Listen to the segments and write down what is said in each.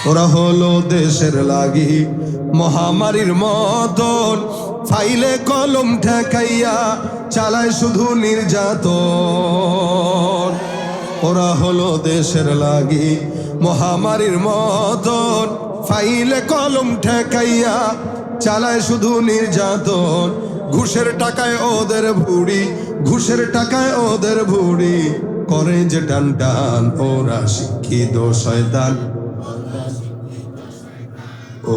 ওরা হলো দেশের লাগি মহামারীর মতন, ফাইলে কলম ঠেকাইয়া চালায় শুধু নির্যাতন। ওরা হলো দেশের লাগি মহামারীর মতন, ফাইলে কলম ঠেকাইয়া চালায় শুধু নির্যাতন। ঘুষের টাকায় ওদের ভুড়ি, ঘুষের টাকায় ওদের ভুড়ি, করে যে টান টান। ওরা শিক্ষিত শয়তান,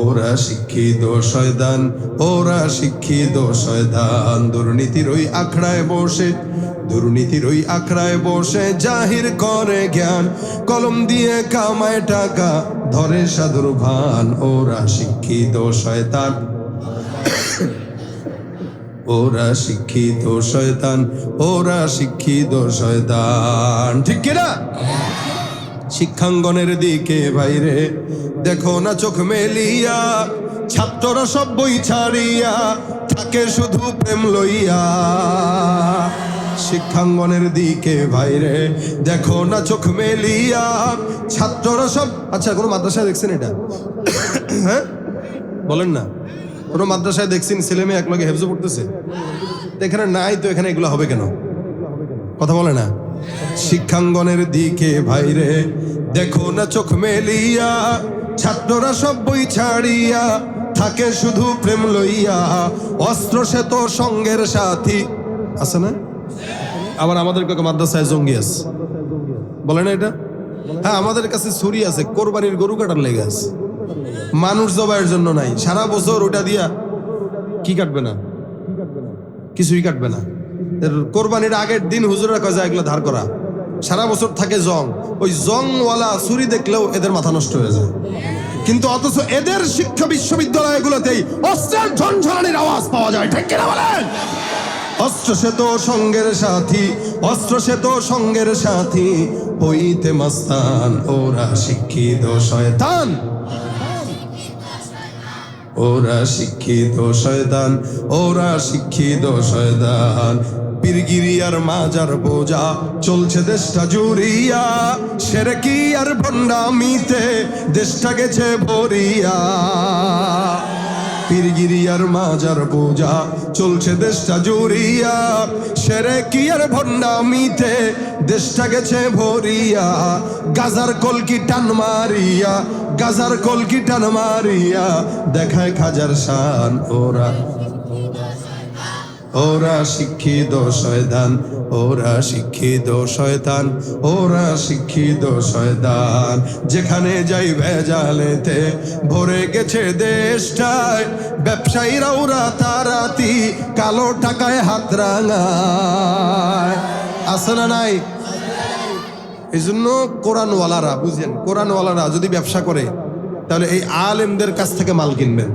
ওরা শিক্ষিত শয়তান, ওরা শিক্ষিত শয়তান। দুর্নীতির ওই আখড়ায় বসে, দুর্নীতির ওই আখড়ায় বসে জাহির করে জ্ঞান, কলম দিয়ে কামায় টাকা ধরে সাধুর ভান। ওরা শিক্ষিত শয়তান, ওরা শিক্ষিত শয়তান, ওরা শিক্ষিত শয়তান। ঠিক কিনা? শিক্ষাঙ্গনের দিকে বাইরে দেখো না চোখ মেলিয়া, ছাত্ররা সব বই ছাড়িয়া থাকে শুধু প্রেম লইয়া। শিক্ষাঙ্গনের দিকে বাইরে দেখো না চোখ মেলিয়া, ছাত্ররা সব। আচ্ছা, কোনো মাদ্রাসায় দেখছেন এটা? হ্যাঁ বলেন না, কোনো মাদ্রাসায় দেখছেন ছেলে মেয়ে একলগে হেফজ পড়তেছে? এখানে নাই তো, এখানে এগুলো হবে কেন? কথা বলে না। শিক্ষাঙ্গনের দিকে বাইরে দেখো না চোখ মেলিয়া, ছাত্ররা সব বই ছাড়িয়া থাকে শুধু প্রেম লইয়া। অস্ত্র সে তো সঙ্গের সাথী আছে না? আবার আমাদের মাদ্রাসায় জঙ্গি আছে, বলে না এটা? হ্যাঁ, আমাদের কাছে ছুরি আছে, কোরবানির গরু কাটার লেগে আছে, মানুষ জবাইয়ের জন্য নাই। সারা বছর ওটা দিয়া কি কাটবে না, কিছুই কাটবে না। কোরবানির আগের দিন হুজুরা কয় যায় এগুলো ধার করা, সারা বছর থাকে জং। ওই জংওয়ালা ছুরি দেখলেও এদের মাথা নষ্ট হয়ে যায়। কিন্তু অথচ এদের শিক্ষা বিশ্ববিদ্যালয়গুলোতেই অস্ত্রের ঝনঝনানির আওয়াজ পাওয়া যায়। ঠিক কিনা বলেন? অস্ত্র সে তো সঙ্গের সাথী, অস্ত্র সে তো সঙ্গের সাথী, হইতে মাস্তান। ওরা শিক্ষিত শয়তান, ওরা শিক্ষিত শয়তান, ওরা শিক্ষিত শয়তান। পীরগিরি আর মাজার বোঝা চলছে দেশটা জুড়িয়া, শিরকি আর ভণ্ডামিতে দেশটা গেছে ভরিয়া। পীরগিরি আর মাজার বোঝা চলছে দেশটা জুড়িয়া, শিরকি আর ভণ্ডামিতে দেশটা গেছে ভরিয়া। গাজার কলকি টান মারিয়া, গাজার কলকি টান মারিয়া দেখায় খাজার শান। ওরা ওরা শিক্ষিত শয়তান, ওরা শিক্ষিত শয়তান, ওরা শিক্ষিত শয়তান। যেখানে যাই ভেজালেতে ভরে গেছে দেশটায়, ব্যবসায়ীরা ওরা তারাতি কালো টাকায় হাত রাঙায়। আছে না নাই? এই জন্য কোরআনওয়ালারা, বুঝলেন, কোরআনওয়ালারা যদি ব্যবসা করে তাহলে এই আলেমদের কাছ থেকে মাল কিনবেন।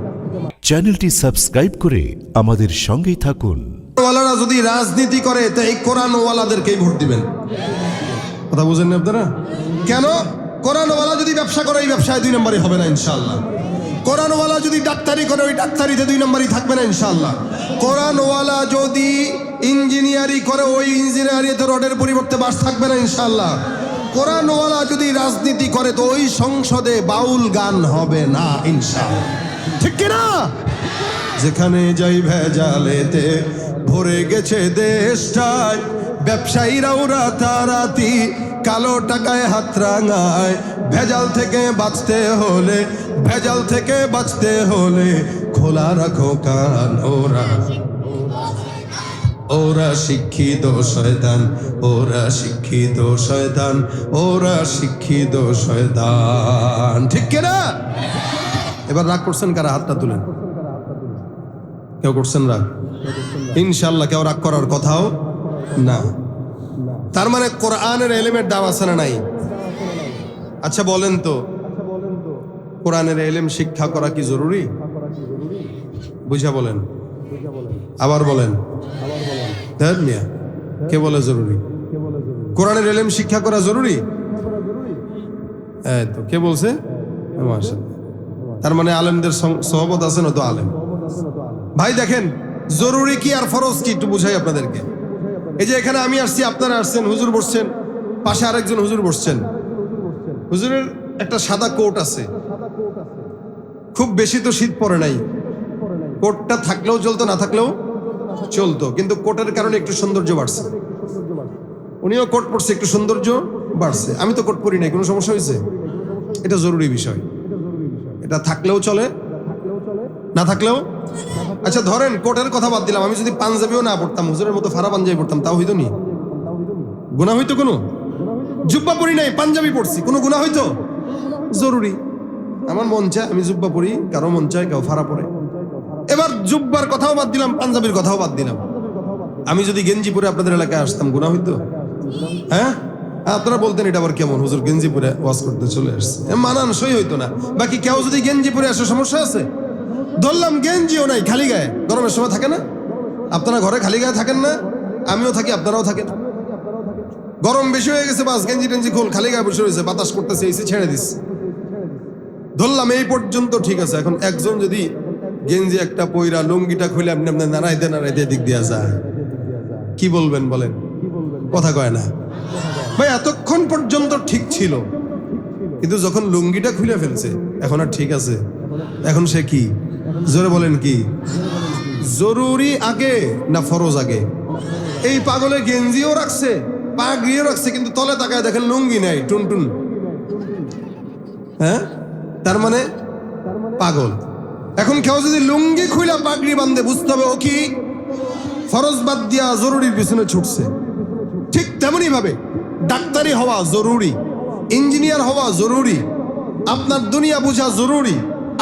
চ্যানেলটি সাবস্ক্রাইব করে আমাদের সঙ্গেই থাকুন। ওয়ালারা যদি রাজনীতি করে তো এই কোরআনওয়ালাদেরকেই ভোট দিবেন। কথা বুঝেন না আপনারা? কেন? কোরআনওয়ালা যদি ব্যবসা করে এই ব্যবসায় 2 নম্বরই হবে না ইনশাআল্লাহ। কোরআনওয়ালা যদি ডাক্তারি করে ওই ডাক্তারিতে 2 নম্বরই থাকবে না ইনশাআল্লাহ। কোরআনওয়ালা যদি ইঞ্জিনিয়ারিং করে ওই ইঞ্জিনিয়ারিংতে রডের পরিবর্তে বাস থাকবে না ইনশাআল্লাহ। কোরআনওয়ালা যদি রাজনীতি করে তো ওই সংসদে বাউল গান হবে না ইনশাআল্লাহ। ঠিক কিনা? যেখানে যাই ভেজালেতে ভরে গেছে দেশটায়, ব্যবসায়ীরা ওরা তারাতি কালো টাকায় হাত রাঙায়। ভেজাল থেকে বাঁচতে হলে, ভেজাল থেকে বাঁচতে হলে খোলা রাখো কান। ওরা ওরা শিক্ষিত শয়তান, ওরা শিক্ষিত শয়তান, ওরা শিক্ষিত শয়তান। ঠিক কিনা? এবার রাগ করছেন কারা? হাতটা তুলেন। কেউ করছেন রাগ? ইনশাআল্লাহ কেউ রাগ করার কথাও না। তার মানে কোরআনের এলেমের দাম আছে না নাই? আচ্ছা বলেন তো, কোরআনের এলেম শিক্ষা করা কি জরুরি? বুঝা বলেন, আবার বলেন। মিয়া কে বলে জরুরি? কোরআনের এলেম শিক্ষা করা জরুরি? তো কে বলছে? তার মানে আলেমদের সহবত আছে না তো আলেম। ভাই দেখেন, জরুরি কি আর ফরজ কি একটু বুঝাই আপনাদেরকে। এই যে এখানে আমি আসছি, আপনারা আসছেন, হুজুর বসছেন, পাশে আরেকজন হুজুর বসছেন। হুজুরের একটা সাদা কোট আছে, খুব বেশি তো শীত পড়ে নাই, কোটটা থাকলেও চলতো, না থাকলেও চলতো, কিন্তু কোটের কারণে একটু সৌন্দর্য বাড়ছে। উনিও কোট পরছে, একটু সৌন্দর্য বাড়ছে। আমি তো কোট পরি নাই, কোনো সমস্যা হয়েছে? এটা জরুরি বিষয়, এটা থাকলেও চলে, না থাকলেও। আচ্ছা ধরেন কোটের কথা বাদ দিলাম, আমি যদি পাঞ্জাবিও না পড়তাম, হুজুরের মতো ফারা পাঞ্জাবি পড়তাম, তাও হইতো নি? গুনাহ হইতো কোনো? জুব্বা পরি নাই, পাঞ্জাবি পড়ছি, কোনো গুনাহ হইতো? জরুরি। আমার মন চায় আমি জুব্বা পরি, কারো মন চায় কেউ ফারা পরে। এবার জুব্বার কথাও বাদ দিলাম, পাঞ্জাবির কথাও বাদ দিলাম, আমি যদি গেঞ্জি পরে আপনাদের এলাকায় আসতাম, গুনাহ হইতো? হ্যাঁ, আপনারা বলতেন এটা আবার কেমন, হুজুর গেঞ্জি পরে ওয়াজ করতে চলে আসছে, মানানসই হইতো না। বাকি কেউ যদি গেঞ্জি পরে আসে সমস্যা আছে? ধরলাম গেঞ্জিও নাই, খালি গায়ে, গরমের সময় থাকে না? আপনারা ঘরে খালি গায়ে থাকেন না? আমিও থাকি, আপনারাও থাকেন। গরম বেশি হয়ে গেছে, বাস গেঞ্জি টেঞ্জি খোল, খালি গায়ে বসে রয়েছে, বাতাস করতেছে, এসে ছেড়ে দিস। ধরলাম এই পর্যন্ত ঠিক আছে। এখন একজন যদি গেঞ্জি একটা পইরা লুঙ্গিটা খুলে আপনি আপনার নাড়াইতে দিক দিয়া যায়, কি বলবেন বলেন? কথা কয় না ভাই। এতক্ষণ পর্যন্ত ঠিক ছিল, কিন্তু যখন লুঙ্গিটা খুলে ফেলছে এখন আর ঠিক আছে? এখন সে কি? জোরে বলেন কি? জরুরি আগে না ফরজ আগে? এই পাগলে গেঞ্জিও রাখছে, পাগড়িও রাখছে, কিন্তু তলে তাকায় দেখেন লুঙ্গি নাই, টুনটুন। হ্যাঁ, তার মানে পাগল। এখন কেউ যদি লুঙ্গি খুইলা পাগড়ি বান্ধে, বুঝতে হবে ও কি ফরজ বাদ দিয়া জরুরির পিছনে ছুটছে। ঠিক তেমনি ভাবে ডাক্তারি হওয়া জরুরি, ইঞ্জিনিয়ার হওয়া জরুরি, আপনার দুনিয়া বোঝা জরুরি,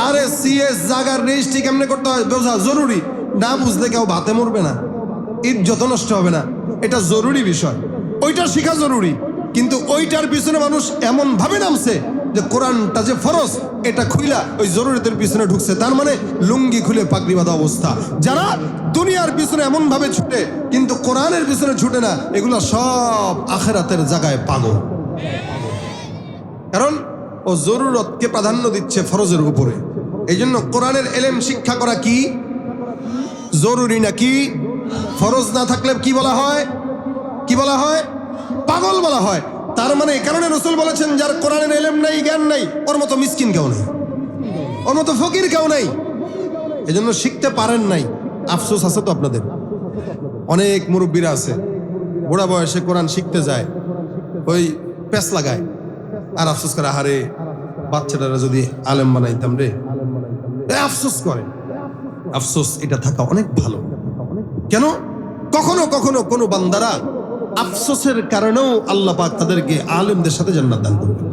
আরে সিএস জাগার রেজিস্ট্রি কেমনে করতে হয় বোঝা জরুরি। না বুঝলে কেউ ভাতে মরবে না, ইজ্জত নষ্ট হবে না, এটা জরুরি বিষয়, ওইটা শেখা জরুরি। কিন্তু ওইটার পিছনে মানুষ এমন ভাবে নামছে যে কোরআনটা যে ফরজ এটা খুইলা ওই জরুরিতের পিছনে ঢুকছে। তার মানে লুঙ্গি খুলে পাগড়ি বাঁধা অবস্থা। যারা দুনিয়ার পিছনে এমন ভাবে ছুটে কিন্তু কোরআনের পিছনে ছুটে না, এগুলো সব আখিরাতের জায়গায় পাগল। কারণ ও জরুরতকে প্রাধান্য দিচ্ছে ফরজের উপরে। এই জন্য কোরআনের এলেম শিক্ষা করা কি জরুরি নাকি? ফরজ না থাকলে কি বলা হয়? কি বলা হয়? পাগল বলা হয়। তার মানে এই কারণে রাসূল বলেছেন, যার কোরআনের এলেম নাই, জ্ঞান নাই, ওর মতো মিসকিন কেউ নাই, ওর মতো ফকির কেউ নাই। এজন্য শিখতে পারেন নাই, আফসোস আছে তো আপনাদের। অনেক মুরব্বীরা আছে বুড়া বয়সে কোরআন শিখতে যায়, ওই পেস লাগায় আর আফসোস করে, আহারে বাচ্চাটারা যদি আলেম বানাইতাম রে, আফসোস করে। আফসোস এটা থাকা অনেক ভালো। কেন? কখনো কখনো কোনো বান্দারা আফসোসের কারণেও আল্লাহ পাক তাদেরকে আলেমদের সাথে জান্নাত দান করবেন।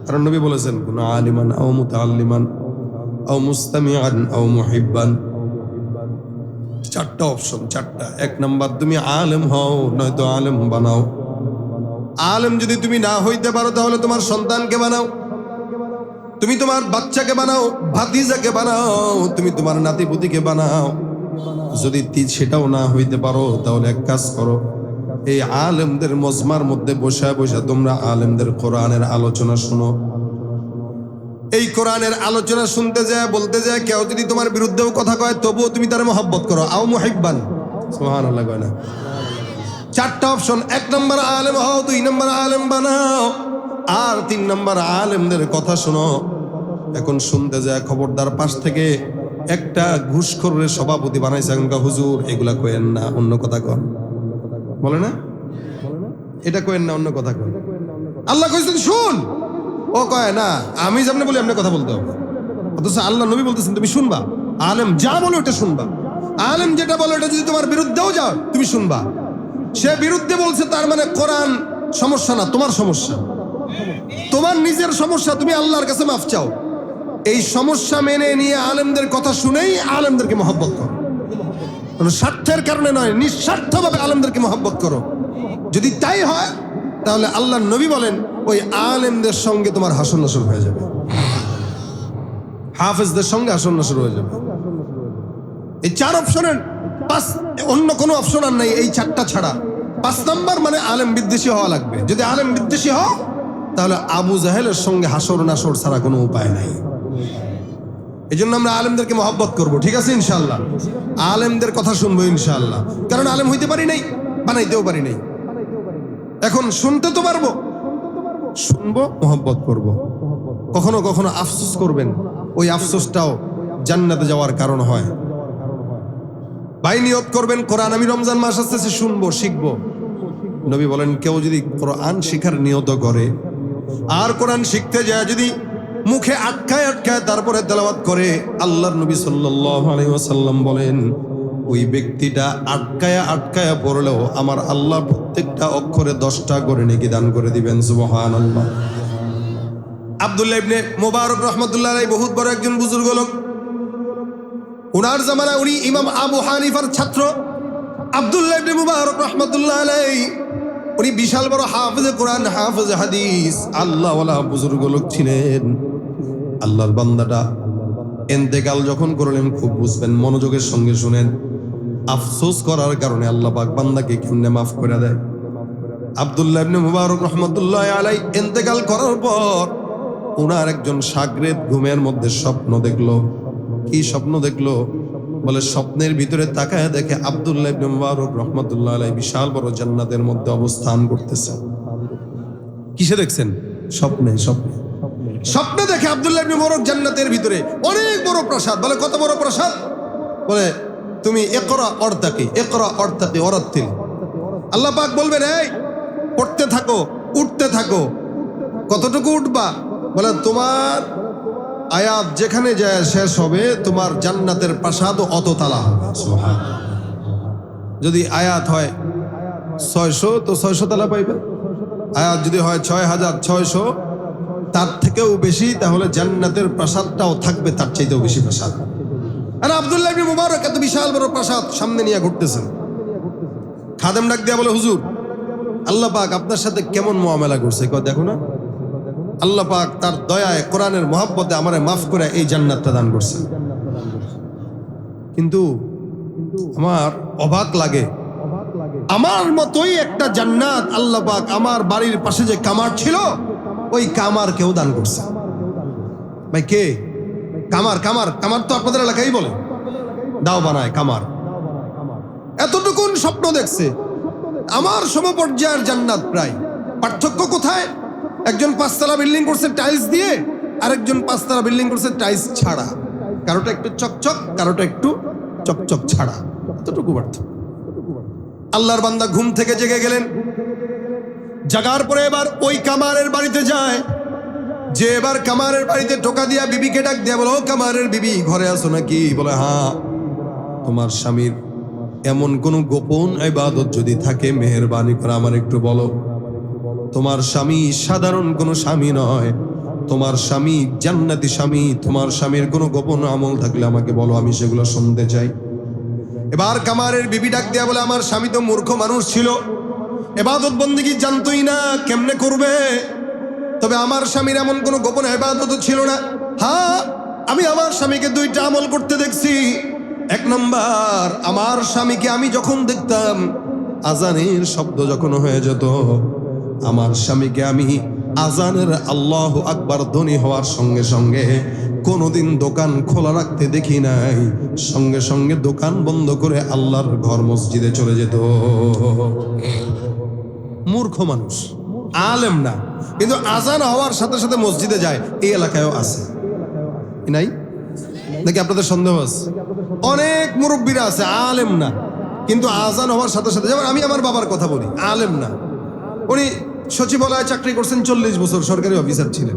কারণ নবী বলেছেন, কোন আলিমান আও মুতাআল্লিমান আও মুস্তামিআন আও মুহিব্বান, চারটা অপশন, চারটা। এক নাম্বার, তুমি আলেম হও, নয়তো আলেম বানাও। আলেম যদি তুমি না হইতে পারো তাহলে তোমার সন্তানকে বানাও, তুমি তোমার বাচ্চাকে বানাও, ভাতিজাকে বানাও, তুমি তোমার নাতিপুতিকে বানাও। যদি সেটাও না হইতে পারো তাহলে এক কাজ করো, এই আলেমদের মজমার মধ্যে বসে বসে তোমরা আলেমদের কোরআনের আলোচনা শোনো। এই কোরআনের আলোচনা শুনতে যায়, বলতে যায়, কেউ যদি তোমার বিরুদ্ধেও কথা কয় তবুও তুমি তার মহব্বত করো। আও মুহিব্বান, সুবহানাল্লাহ কয় না? চারটা অপশন। এক নম্বর আলেম হও, দুই নম্বর আলেম বানাও, আর তিন নম্বর আলেমদের কথা শোনো। এখন শুনতে যায়, খবরদার পাশ থেকে একটা ঘুষখোরের সভাপতি বানাইছে, এখনকার হুজুর এগুলা কয়েন না, অন্য কথা কন। বলে না এটা কয়েন না, অন্য কথা কন। আল্লাহ কইছেন শুন, ও কয় না আমি যেমনি বলি এমনি কথা বলতে হবে। অথচ আল্লাহ নবী বলতেছেন তুমি শুনবা, আলেম যা বলো এটা শুনবা। আলেম যেটা বলো এটা যদি তোমার বিরুদ্ধেও যাও তুমি শুনবা। সে বিরুদ্ধে বলছে, তার মানে কোরআন সমস্যা না, তোমার সমস্যা, তোমার নিজের সমস্যা, তুমি আল্লাহর কাছে মাফ চাও। এই সমস্যা মেনে নিয়ে আলেমদের কথা শুনেই আলেমদেরকে মহব্বত করো, কোনো স্বার্থের কারণে নয়, নিঃস্বার্থভাবে আলেমদেরকে মহব্বত করো। যদি তাই হয় তাহলে আল্লাহর নবী বলেন ওই আলেমদের সঙ্গে তোমার হাসর নাসর হয়ে যাবে, হাফেজদের সঙ্গে হাসর নাসর হয়ে যাবে। এই চার অপশনের অন্য কোনো অপশন আর নাই, এই চারটা ছাড়া। 5 নাম্বার মানে আলেম বিদ্বেষী হওয়া লাগবে। যদি আলেম বিদ্বেষী হও তাহলে আবু জাহেলের সঙ্গে হাসর নাসর ছাড়া কোনো উপায় নাই। এই জন্য আমরা আলেমদেরকে মহব্বত করবো, ঠিক আছে ইনশাআল্লাহ। আলেমদের কথা শুনবো ইনশাআল্লাহ, কারণ আলেম হইতে পারি নাই, বানাইতেও পারি নাই। এখন শুনতে তো পারবো, শুনবো, মহব্বত করবো। কখনো কখনো আফসোস করবেন, ওই আফসোসটাও জান্নাতে যাওয়ার কারণ হয়। ভাই নিয়ত করবেন কোরআন আমি রমজান মাস আসতেছে শুনবো, শিখবো। নবী বলেন কেউ যদি কোরআন শিখার নিয়ত করে আর কোরআন শিখতে যায় যদি মুখে আটকায় আটকায় তারপরে তেলাওয়াত করে, আল্লাহর নবী সাল্লাল্লাহু আলাইহি ওয়াসাল্লাম বলেন ওই ব্যক্তিটা আটকায়া আটকায়া পড়লেও আমার আল্লাহ প্রত্যেকটা অক্ষরে 10টা করে নেকি দান করে দিবেন। সুবহানাল্লাহ। আব্দুল্লাহ ইবনে মুবারক রাহমাতুল্লাহ আলাইহি বহুত বড় একজন বুজুর্গ লোক। উনার জামানায় উনি ইমাম আবু হানিফার ছাত্র। আব্দুল্লাহ ইবনে মুবারক রাহমাতুল্লাহ আলাইহি উনি বিশাল বড় হাফেজে কোরআন, হাফেজে হাদিস, আল্লাহওয়ালা বুজুর্গ লোক ছিলেন। আল্লাহর বান্দাটা ইন্তেকাল যখন করলেন, খুব বুঝবেন, মনোযোগের সঙ্গে শুনেন। আফসোস করার কারণে আল্লাহ পাক বান্দাকে কেমনে মাফ করে দেয়। আব্দুল্লাহ ইবনে মুবারক রাহমাতুল্লাহ আলাইহি ইন্তেকাল করার পর ওনার একজন শাগরেদ ঘুমের মধ্যে স্বপ্ন দেখলো। কি স্বপ্ন দেখলো? বলে স্বপ্নের ভিতরে তাকায় দেখে আব্দুল্লাহ ইবনে মুবারক রাহমাতুল্লাহ আলাইহি বিশাল বড় জান্নাতের মধ্যে অবস্থান করতেছে। কিসে দেখছেন? স্বপ্নে। স্বপ্নে দেখে আব্দুল্লাহ ইবনে মুবারক জান্নাতের ভিতরে অনেক বড় প্রাসাদ। বলে কত বড় প্রাসাদ? বলে তুমি ইকরা অর্তাকি ওরাত্তিল। আল্লাহ পাক বলবেন এই পড়তে থাকো, উঠতে থাকো। কতটুকু উঠবা? বলে তোমার আয়াত যেখানে যায় শেষ হবে তোমার জান্নাতের প্রাসাদ অত তালা হবে। সুবহানাল্লাহ। যদি আয়াত হয় 600 তো 600 তালা পাইবে। আয়াত যদি হয় 6600 তার থেকেও বেশি, তাহলে জান্নাতের প্রাসাদটাও থাকবে তার চাইতেও বেশি প্রাসাদ। আর আব্দুল্লাহ ইবনে মুবারক এত বিশাল বড় প্রাসাদ সামনে নিয়ে ঘুরতেছেন। খাদেম ডাক দিয়া বলে হুজুর আল্লাহ পাক আপনার সাথে কেমন মুআমালা করছে? কয় দেখো না, আল্লাহ পাক তার দয়ায় কোরআনের মহব্বতে আমারে মাফ করে এই জান্নাতটা দান করছে। কিন্তু আমার অবাক লাগে, আমার মতোই একটা জান্নাত আল্লাহ পাক আমার বাড়ির পাশে যে কামার ছিল ওই কামার কেউ দান করছে। ভাই কে? কামার তো আপনাদের এলাকায় বলে দাও বানায় কামার। এতটুকুন স্বপ্ন দেখছে, আমার সমপর্যায়ের জান্নাত প্রায়। পার্থক্য কোথায়? একজন 5 তলা বিল্ডিং করছে টাইলস দিয়ে, আরেকজন 5 তলা বিল্ডিং করছে টাইলস ছাড়া। কারোটা একটু চকচক, কারোটা একটু চকচক ছাড়া, এতটুকু পার্থক্য। আল্লাহর বান্দা ঘুম থেকে জেগে গেলেন। জাগার পরে এবার ওই কামারের বাড়িতে যায়, যে এবার কামারের বাড়িতে টোকা দিয়া বিবিকে ডাক দিয়া বলো, কামারের বিবি ঘরে আছো নাকি? বলে হ্যাঁ। তোমার স্বামীর এমন কোন গোপন ইবাদত যদি থাকে মেহেরবানি করে আমার একটু বলো। তোমার স্বামী সাধারণ কোনো স্বামী নয়, তোমার স্বামী জান্নাতি স্বামী। তোমার স্বামীর কোনো গোপন আমল থাকলে আমাকে বলো, আমি সেগুলো শুনতে চাই। এবার কামারের বিবি ডাক দিয়া বলে আমার স্বামী তো মূর্খ মানুষ ছিল, ইবাদত বন্দেগী জানতোই না, কেমনে করবে? তবে আমার স্বামীর এমন কোনো গোপন ইবাদত ছিল না। হ্যাঁ, আমি আমার স্বামীকে 2টা আমল করতে দেখছি। 1 নম্বর, আমার স্বামীকে আমি যখন দেখতাম আজানের শব্দ যখন হয়ে যেত, আমার স্বামীকে আমি আজানের আল্লাহু আকবার ধ্বনি হওয়ার সঙ্গে সঙ্গে কোনোদিন দোকান খোলা রাখতে দেখি নাই। সঙ্গে সঙ্গে দোকান বন্ধ করে আল্লাহর ঘর মসজিদে চলে যেত। মূর্খ মানুষ, আলেম না, কিন্তু আজান হওয়ার সাথে সাথে মসজিদে যায়। এই এলাকায়ও আছে নাই নাকি? আপনাদের সন্দেহ আছে? অনেক মুরব্বীরা আছে আলেম না, কিন্তু আজান হওয়ার সাথে সাথে, যেমন আমি আমার বাবার কথা বলি, আলেম না, উনি সচিবালয়ে চাকরি করছেন 40 বছর, সরকারি অফিসার ছিলেন।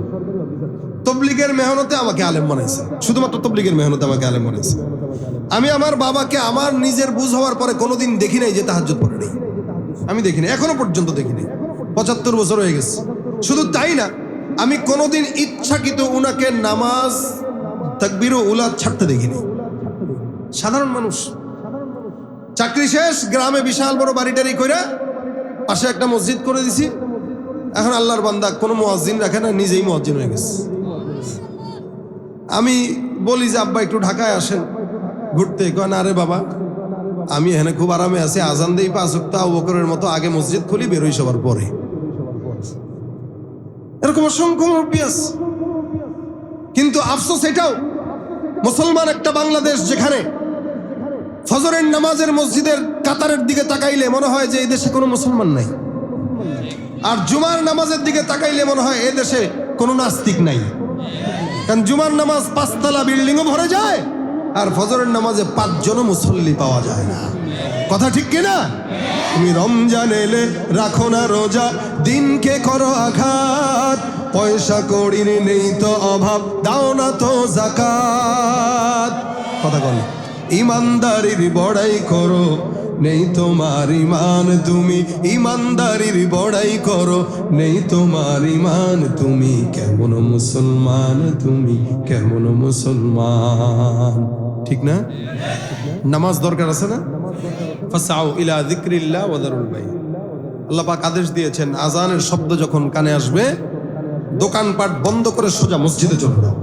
তবলিগের মেহনতে আমাকে আলেম বানাইছে, শুধুমাত্র তবলিগের মেহনতে আমাকে আলেম বানাইছে। আমি আমার বাবাকে আমার নিজের বুঝ হওয়ার পরে কোনোদিন দেখি নাই যে তাহাজ্জুদ পড়ে নেই। আমি দেখিনি, এখনো পর্যন্ত দেখিনি। 75 বছর হয়ে গেছে। শুধু তাই না, আমি কোনোদিন ইচ্ছাকৃত উনাকে নামাজ তাকবীরু উলা ছাড়তে দেখিনি। সাধারণ মানুষ, চাকরি শেষ, গ্রামে বিশাল বড় বাড়িটারি কইরা পাশে একটা মসজিদ করে দিছি। এখন আল্লাহর বান্দা কোনো মুয়াজ্জিন রাখে না, নিজেই মুয়াজ্জিন হয়ে গেছে। আমি বলি যে আব্বা একটু ঢাকায় আসেন ঘুরতে, কয় না রে বাবা, আমি এখানে খুব আরামে আছি, আজান দেই 5 ওয়াক্ত, আবু বকরের মতো আগে মসজিদ খুলি, বেরোই সবার পরে। এরকম অসংখ্য মুরব্বী আছে। কিন্তু আফসোস এটাও, মুসলমান একটা বাংলাদেশ যেখানে ফজরের নামাজের মসজিদের কাতারের দিকে তাকাইলে মনে হয় যে এই দেশে কোনো মুসলমান নাই, আর জুমার নামাজের দিকে তাকাইলে মনে হয় এই দেশে কোনো নাস্তিক নাই। কারণ জুমার নামাজ 5 তলা বিল্ডিংও ভরে যায়, আর ফজরের নামাজে 5 জন মুসল্লি পাওয়া যায় না। কথা ঠিক কিনা? তুমি রমজান এলে রাখো না রোজা, দিনকে করো আঘাত, পয়সা কড়ির নেই তো অভাব, দাও না তো যাকাত। কথা বল, ইমানদারির বড়াই করো, নেই তোমার ইমান তুমি, ইমানদারির বড়াই করো, নেই তোমার ইমান তুমি, কেমন মুসলমান তুমি, কেমন মুসলমান। ঠিক না? নামাজ দরকার আছে না? ফাসাউ ইলা যিকরিল্লাহ ওয়া যারুল বাই। আল্লাহ পাক আদেশ দিয়েছেন, আজানের শব্দ যখন কানে আসবে দোকানপাট বন্ধ করে সোজা মসজিদে চলে যাও।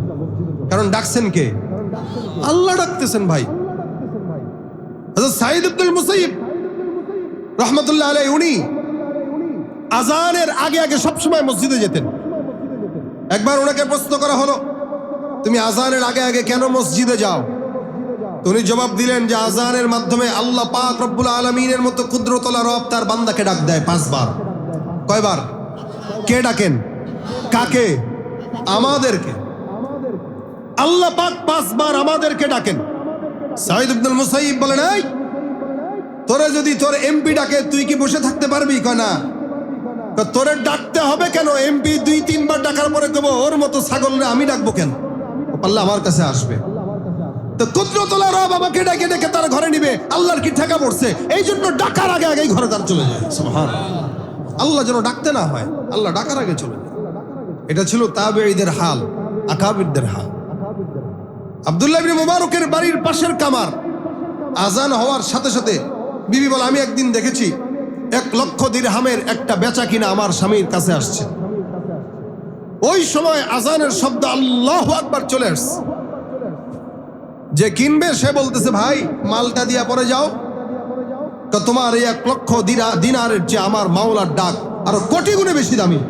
কারণ ডাকছেন কে? আল্লাহ ডাকতেছেন ভাই। হযরত সাঈদ ইবনুল মুসাইয়্যিব রাহমাতুল্লাহ আলাইহি উনি আজানের আগে আগে সব সময় মসজিদে যেতেন। একবার ওনাকে প্রশ্ন করা হলো, তুমি আজানের আগে আগে কেন মসজিদে যাও? তো উনি জবাব দিলেন যে আজানের মাধ্যমে আল্লাহ পাক রব্বুল আলামিনের মতো কুদরতওয়ালা রব তার বান্দাকে ডাক দেয় 5 বার। কয়বার? কে ডাকেন? কাকে? আমাদেরকে। আল্লাহ পাক 5 বার আমাদেরকে ডাকেন। সাঈদ ইবনুল মুসাইয়্যিব বলেন, এই তোরে যদি তোর এমপি ডাকে তুই কি বসে থাকতে পারবি? কয় না। তোরে ডাকতে হবে কেন? এমপি 2-3 বার ডাকার পরে দেবো ওর মতো ছাগলরে আমি ডাকবো কেন? ও পারলে আমার কাছে আসবে। তো কুদরতওয়ালা রব আমাকে ডেকে ডেকে তার ঘরে নিবে, আল্লাহর কি ঠেকা পড়ছে? এই জন্য ডাকার আগে আগেই ঘরে তার চলে যায়। সুবহানাল্লাহ। আল্লাহ যেন ডাকতে না হয়, আল্লাহ ডাকার আগে চলে যায়। এটা ছিল তাবেঈদের হাল, আকাবিরদের হাল। আব্দুল্লাহ ইবনে মুবারকের বাড়ির পাশের কামার, আজান হওয়ার সাথে সাথে বিবি বলে, আমি একদিন দেখেছি 1 লক্ষ দিরহামের একটা বেচা কিনা আমার স্বামীর কাছে আসছে। ওই সময় আজানের শব্দ আল্লাহু আকবার চলে আসছে। যে কিনবে সে বলতেছে, ভাই মালটা দিয়া পরে যাও, তো তোমার এই 1 লক্ষ দিনারের চেয়ে আমার মাওলার ডাক আরো কোটি গুণে বেশি দামি।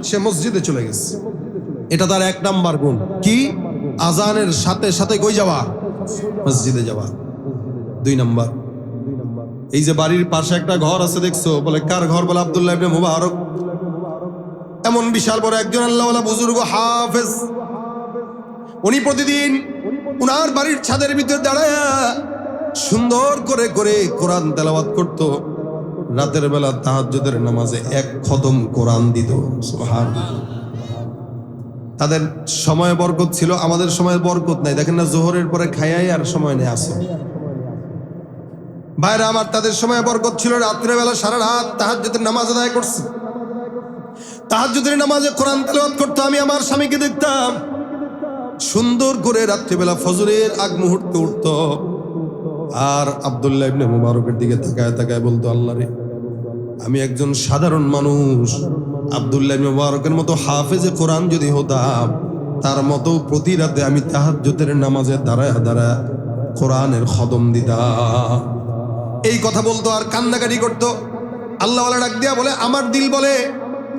সে মসজিদে চলে গেছে। এটা তার 1 নাম্বার গুণ। কি? আজানের সাথে সাথে কই যাওয়া? মসজিদে যাওয়া। 2 নাম্বার, এই যে বাড়ির পাশে একটা ঘর আছে দেখছো? বলে কার ঘর? বলে আব্দুল্লাহ ইবনে মুবারক। এমন বিশাল বড় একজন আল্লাহওয়ালা বুজুর্গ হাফেজ। উনি প্রতিদিন উনার বাড়ির ছাদের ভিতর দাঁড়ায় সুন্দর করে করে কোরআন তেলাওয়াত করত। রাতের বেলা তাহাজ্জুদের নামাজে 1 খতম কোরআন দিত। সুবহানাল্লাহ। তাদের সময় বরকত ছিল, আমাদের সময় বরকত নাই। দেখেন না, জোহরের পরে খাইয়াই আর সময় নেই আসো। ভাইরা আমার, তাদের সময় বরকত ছিল। রাত্রে বেলা সারা রাত তাহাজ্জুদের নামাজ আদায় করছে। তাহাজ্জুদের নামাজে কোরআন তেলাওয়াত করতো। আমি আমার স্বামীকে দেখতাম সুন্দর করে রাত্রিবেলা ফজরের আগ মুহূর্তে উঠত, আর আব্দুল্লাহ ইবনে মুবারকের দিকে তাকায় তাকায় বলতো, আল্লাহ রে, আমি একজন সাধারণ মানুষ, আব্দুল্লাহ ইবনে মুবারকের মতো হাফেজে কোরআন যদি হতাম, তার মতো প্রতি রাতে আমি তাহাজ্জুদের নামাজে দাঁড়ায় দাঁড়ায় কোরআনের খতম দিতাম। এই কথা বলতো আর কান্নাকাটি করতো। আল্লাহওয়ালা ডাক দিয়া বলে, আমার দিল বলে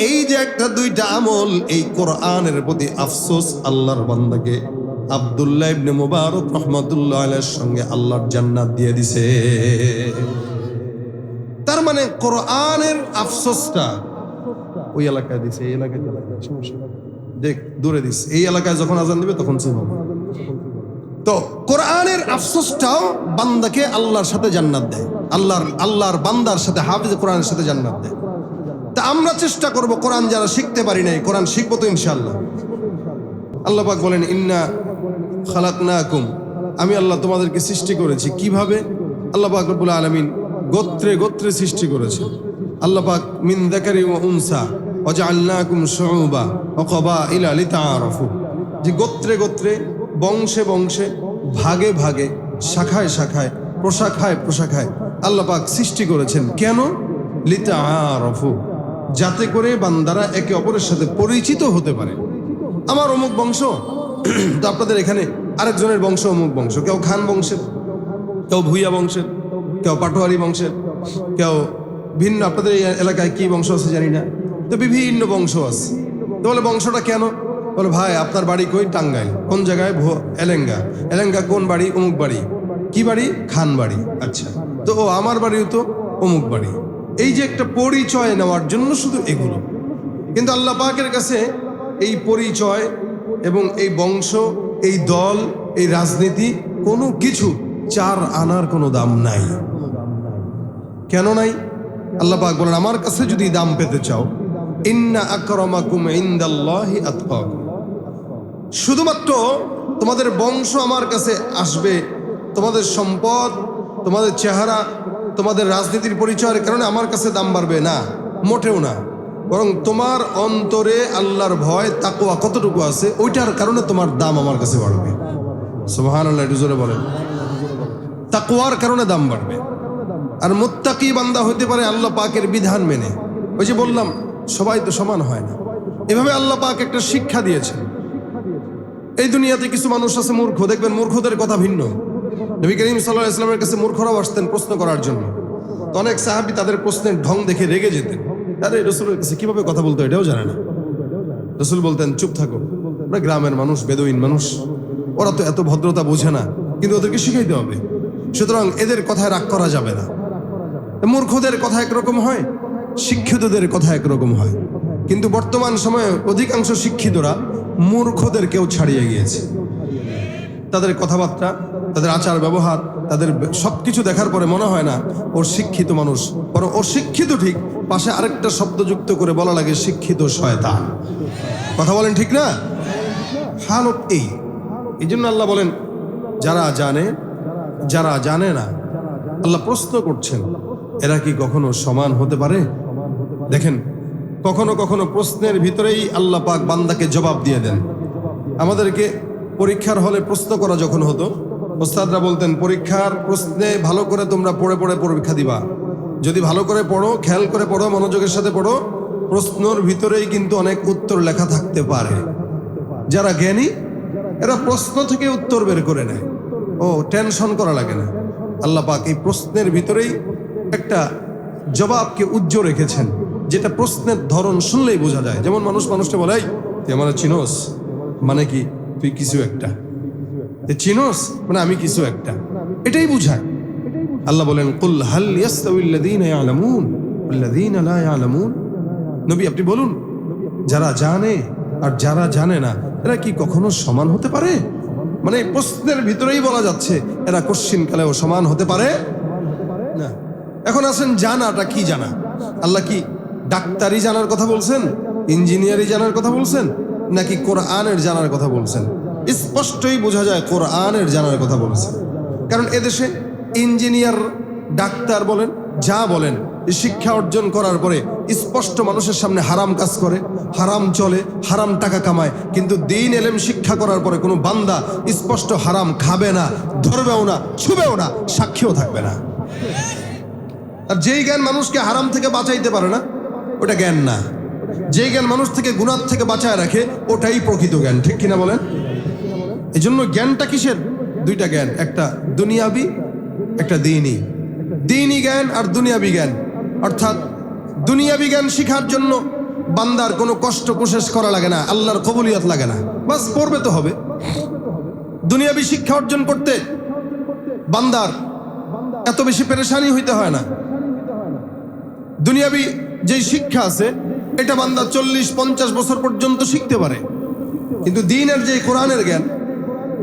এই যে 1-2টা আমল, এই কোরআনের প্রতি আফসোস, আল্লাহর বান্দাকে আব্দুল্লাহ ইবনে মুবারক রাহমাতুল্লাহ আলাইহির সঙ্গে আল্লাহর জান্নাত দিয়ে দিছে। তার মানে কোরআনের আফসোসটা ওই এলাকায় দিছে, এই এলাকায় সমস্যা দেখ দূরে দিছে। এই এলাকায় যখন আজান দিবে তখন চুপ হবে। তো কোরআনের আফসোসটাও বান্দাকে আল্লাহর সাথে জান্নাত দেয়। আল্লাহর বান্দার সাথে, হাফেজ কোরআনের সাথে জান্নাত দেয়। তা আমরা চেষ্টা করব, কোরআন যারা শিখতে পারি নাই কোরআন শিখবো তো ইনশাআল্লাহ। আল্লাহ পাক বলেন, ইন্না খালাকনাকুম, আমি আল্লাহ তোমাদেরকে সৃষ্টি করেছি। কিভাবে? আল্লাহ পাক রব্বুল আলামিন গোত্রে গোত্রে সৃষ্টি করেছে। আল্লাহ পাক মিন যাকারি ওয়া উনসা ওয়া জাআলনাকুম শুউবা ওয়া ক্বাবাইলা লিতাআরাফু, যে গোত্রে গোত্রে, বংশে বংশে, ভাগে ভাগে, শাখায় শাখায়, প্রশাখায় প্রশাখায় আল্লাহ পাক সৃষ্টি করেছেন। কেন? লিতাআরাফু, যাতে করে বান্দারা একে অপরের সাথে পরিচিত হতে পারে। আমার অমুক বংশ, তো আপনাদের এখানে আরেকজনের বংশ অমুক বংশ, কেউ খান বংশের, কেউ ভুইয়া বংশের, কেউ পাটোয়ারি বংশের, কেউ ভিন্ন। আপনাদের এই এলাকায় কি বংশ আছে জানি না, তো বিভিন্ন বংশ আছে। তো বলে বংশটা কেন? বলে ভাই আপনার বাড়ি কই? টাঙ্গাইল। কোন জায়গায়? এলেঙ্গা। এলেঙ্গা কোন বাড়ি? অমুক বাড়ি। কি বাড়ি? খান বাড়ি। আচ্ছা, তো ও আমার বাড়িও তো অমুক বাড়ি। এই যে একটা পরিচয় নেওয়ার জন্য শুধু এগুলো। কিন্তু আল্লাহ পাকের কাছে এই পরিচয় এবং এই বংশ, এই দল, এই রাজনীতি, কোনো কিছু 4 আনার কোনো দাম নাই। কেন নাই? আল্লাহ পাক বলেন, আমার কাছে যদি দাম পেতে চাও, ইন্না আকরামাকুম ইনদাল্লাহি আতকাকুম, শুধুমাত্র তোমাদের বংশ আমার কাছে আসবে, তোমাদের সম্পদ, তোমাদের চেহারা, তোমাদের রাজনীতির পরিচয়ের কারণে আমার কাছে দাম বাড়বে না, মোটেও না। বরং তোমার অন্তরে আল্লাহর ভয়, তাকওয়া কতটুকু আছে, ওইটার কারণে তোমার দাম আমার কাছে বাড়বে। সুবহানাল্লাহ, একটু জোরে বলেন। তাকওয়ার কারণে দাম বাড়বে। আর মুত্তাকি বান্দা হতে পারে আল্লাহ পাকের বিধান মেনে। ওই যে বললাম, সবাই তো সমান হয় না। এভাবে আল্লাহ পাক একটা শিক্ষা দিয়েছেন। এই দুনিয়াতে কিছু মানুষ আছে মূর্খ, দেখবেন মূর্খদের কথা ভিন্ন। নবী করিম সাল্লাল্লাহু আলাইহি ওয়াসাল্লামের কাছে মূর্খরাও আসতেন প্রশ্ন করার জন্য। তো অনেক সাহাবী তাদের প্রশ্নের ঢং দেখে রেগে যেতেন। আরে রাসূলের কাছে কিভাবে কথা বলতো এটাও জানে না। রাসূল বলতেন, চুপ থাকো, ওরা গ্রামের মানুষ, বেদুইন মানুষ, ওরা তো এত ভদ্রতা বোঝে না, কিন্তু ওদেরকে শিখাইতে হবে। সুতরাং এদের কথায় রাগ করা যাবে না। মূর্খদের কথা একরকম হয়, শিক্ষিতদের কথা একরকম হয়। কিন্তু বর্তমান সময়ে অধিকাংশ শিক্ষিতরা মূর্খদেরকেও ছাড়িয়ে গিয়েছে। তাদের কথাবার্তা, তাদের আচার ব্যবহার, তাদের সবকিছু দেখার পরে মনে হয় না ওর শিক্ষিত মানুষ, বরং ও শিক্ষিত ঠিক, পাশে আরেকটা শব্দ যুক্ত করে বলা লাগে শিক্ষিত শয়তান। কথা বলেন ঠিক না? হালত এই জন্য আল্লাহ বলেন, যারা জানে, যারা জানে না, আল্লাহ প্রশ্ন করছেন, এরা কি কখনো সমান হতে পারে? দেখেন, কখনো কখনো প্রশ্নের ভিতরেই আল্লাহ পাক বান্দাকে জবাব দিয়ে দেন। আমাদেরকে পরীক্ষার হলে প্রশ্ন করা যখন হতো, ওস্তাদরা বলতেন, পরীক্ষার প্রশ্নে ভালো করে তোমরা পড়ে পড়ে পরীক্ষা দিবা। যদি ভালো করে পড়ো, খেয়াল করে পড়ো, মনোযোগের সাথে পড়ো, প্রশ্নের ভিতরেই কিন্তু অনেক উত্তর লেখা থাকতে পারে। যারা জ্ঞানী এরা প্রশ্ন থেকে উত্তর বের করে নেয়, ও টেনশন করা লাগে না। আল্লাহ পাক এই প্রশ্নের ভিতরেই একটা জবাবকে উজ্জ্বল রেখেছেন, যেটা প্রশ্নের ধরন শুনলেই বোঝা যায়। যেমন মানুষকে বলে, তুই আমার চিনোস, মানে কি তুই কিছু একটা, চিনোস মানে আমি কিছু একটা, এটাই বুঝায়। আল্লাহ বলেন, কুল হাল ইয়াস্তাউল্লাযীনা ইয়ালামুন ওয়াল্লাযীনা লা ইয়ালামুন, নবী আপনি বলুন, যারা জানে আর যারা জানে না, এরা কি কখনো সমান হতে পারে? মানে প্রশ্নের ভিতরেই বলা যাচ্ছে এরা কশ্চিনকালেও সমান হতে পারে না। এখন আসেন, জানাটা কি জানা? আল্লাহ কি ডাক্তারি জানার কথা বলছেন, ইঞ্জিনিয়ারি জানার কথা বলছেন, নাকি কোরআনের জানার কথা বলছেন? স্পষ্টই বোঝা যায় কোরআনের জানার কথা বলছেন। কারণ এদেশে ইঞ্জিনিয়ার, ডাক্তার বলেন, যা বলেন, শিক্ষা অর্জন করার পরে স্পষ্ট মানুষের সামনে হারাম কাজ করে, হারাম চলে, হারাম টাকা কামায়। কিন্তু দ্বীন এলেম শিক্ষা করার পরে কোনো বান্দা স্পষ্ট হারাম খাবে না, ধরবেও না, ছুবেও না, সাক্ষীও থাকবে না। আর যেই জ্ঞান মানুষকে হারাম থেকে বাঁচাইতে পারে না, ওটা জ্ঞান না। যেই জ্ঞান মানুষ থেকে গুনাহ থেকে বাঁচায় রাখে, ওটাই প্রকৃত জ্ঞান। ঠিক কিনা বলেন? এই জন্য জ্ঞানটা কিসের? দুইটা জ্ঞান, একটা দুনিয়াবি, একটা দ্বীনি। দ্বীনি জ্ঞান আর দুনিয়াবি জ্ঞান। অর্থাৎ দুনিয়াবি জ্ঞান শিখার জন্য বান্দার কোনো কষ্ট কোশেশ করা লাগে না, আল্লাহর কবুলিয়ত লাগে না, বাস পড়বে তো হবে। দুনিয়াবি শিক্ষা অর্জন করতে বান্দার এত বেশি পেরেশানি হইতে হয় না। দুনিয়াবি যেই শিক্ষা আছে, এটা বান্দা 40-50 বছর পর্যন্ত শিখতে পারে। কিন্তু দ্বীনের যে কোরআনের জ্ঞান,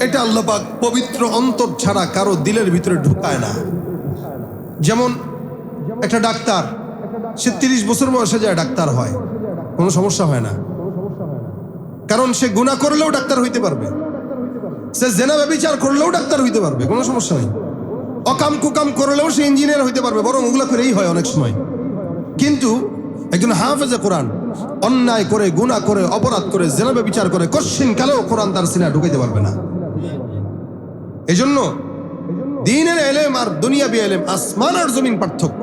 এটা আল্লাহ পাক পবিত্র অন্তর ছাড়া কারো দিলের ভিতরে ঢুকায় না। যেমন একটা ডাক্তার, সে 30 বছর বয়সে যায় ডাক্তার হয়, কোনো সমস্যা হয় না। কারণ সে গুনাহ করলেও ডাক্তার হইতে পারবে, সে জেনা ব্যভিচার করলেও ডাক্তার হইতে পারবে, কোনো সমস্যা নেই। অকাম কুকাম করলেও সে ইঞ্জিনিয়ার হইতে পারবে, বরং ওগুলা করেই হয় অনেক সময়। কিন্তু একজন হাফেজে কোরআন অন্যায় করে, গুনাহ করে, অপরাধ করে, জেনা ব্যভিচার করে, কশ্চিন কালেও কোরআন তার সিনা ঢুকাইতে পারবে না। এজন্য দ্বীনের এলেম আর দুনিয়াবি এলেম আসমান আর জমিন পার্থক্য।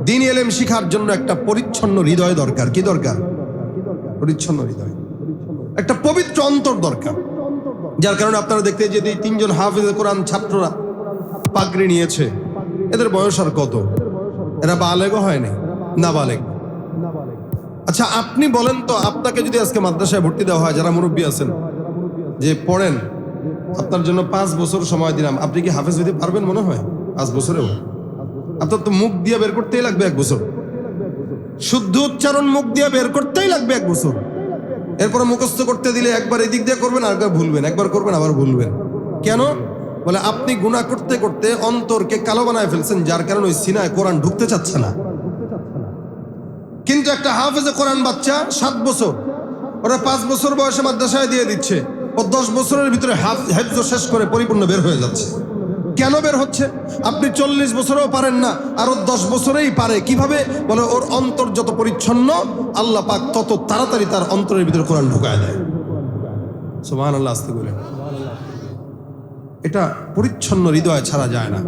দ্বীনি এলেম শিখার জন্য একটা পরিচ্ছন্ন হৃদয় দরকার। কি দরকার? পরিচ্ছন্ন হৃদয়, একটা পবিত্র অন্তর দরকার। যার কারণে আপনারা দেখতে যে 3জন হাফেজে কোরআন ছাত্ররা পাগড়ি নিয়েছে, এদের বয়স আর কত? এরা বালেগও হয়নি, নাবালেগ। আচ্ছা আপনি বলেন তো, আপনাকে যদি আজকে মাদ্রাসায় ভর্তি দেওয়া হয়, যারা মুরব্বী আছেন, যে পড়েন, আপনার জন্য 5 বছর সময় দিলাম, আপনি কি হাফেজ হইতে পারবেন? মনে হয় 5 বছরেও আপনার তো মুখ দিয়ে বের করতেই লাগবে 1 বছর, শুদ্ধ উচ্চারণ মুখ দিয়ে বের করতেই লাগবে 1 বছর। এরপরে মুখস্থ করতে দিলে একবার এদিক দিয়ে করবেন আর একবার ভুলবেন, একবার করবেন আবার ভুলবেন। কেন? বলে আপনি গুনাহ করতে করতে অন্তরকে কালো বানায় ফেলছেন, যার কারণে ওই সিনায় কোরআন ঢুকতে চাচ্ছে না। কিন্তু একটা হাফেজে কোরআন বাচ্চা 7 বছর, ওরা 5 বছর বয়সে মাদ্রাসায় দিয়ে দিচ্ছে, ও 10 বছরের ভিতরে হেফজ শেষ করে পরিপূর্ণ বের হয়ে যাচ্ছে। কেন বের হচ্ছে? আপনি 40 বছরেও পারেন না, আর ও 10 বছরেই পারে। কিভাবে? বলে ওর অন্তর যত পরিচ্ছন্ন, আল্লাহ পাক তত তাড়াতাড়ি তার অন্তরের ভিতরে কোরআন ঢুকায় দেয়। সুবহানাল্লাহ, আস্তে বলে। এটা পরিচ্ছন্ন হৃদয় ছাড়া যায় না।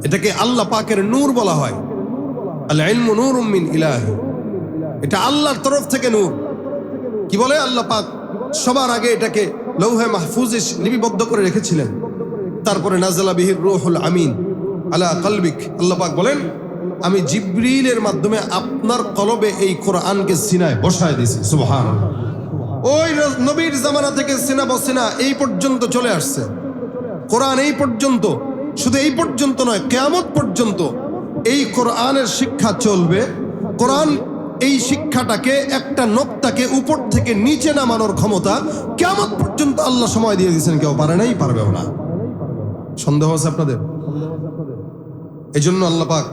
এটাকে আল্লাহ পাকের নূর বলা হয়। আল ইলমু নূরুম মিন ইলাহি, এটা আল্লাহর তরফ থেকে নূর। কি বলে আল্লাহ পাক? সবার আগে এটাকে লৌহে মাহফুজে লিপিবদ্ধ করে রেখেছিলেন, তারপরে নাযালা বিহির রূহুল আমিন আলা কলবিক। আল্লাহ পাক বলেন, আমি জিবরিলের মাধ্যমে আপনার কলবে এই কোরআনকে সিনায় বসায় দিয়েছি। সুবহানাল্লাহ। ওই নবীর জামানা থেকে সিনা বসিনা এই পর্যন্ত চলে আসছে কোরআন। এই পর্যন্ত, শুধু এই পর্যন্ত নয়, কিয়ামত পর্যন্ত এই কোরআনের শিক্ষা চলবে। কোরআন এই শিক্ষাটাকে, একটা নোক্তাকে উপর থেকে নিচে নামানোর ক্ষমতা কিয়ামত পর্যন্ত আল্লাহ সময় দিয়ে দিয়েছেন। কেউ পারে নাই, পারবেও না। সন্দেহ আছে আপনাদের? এই জন্য আল্লাহ পাক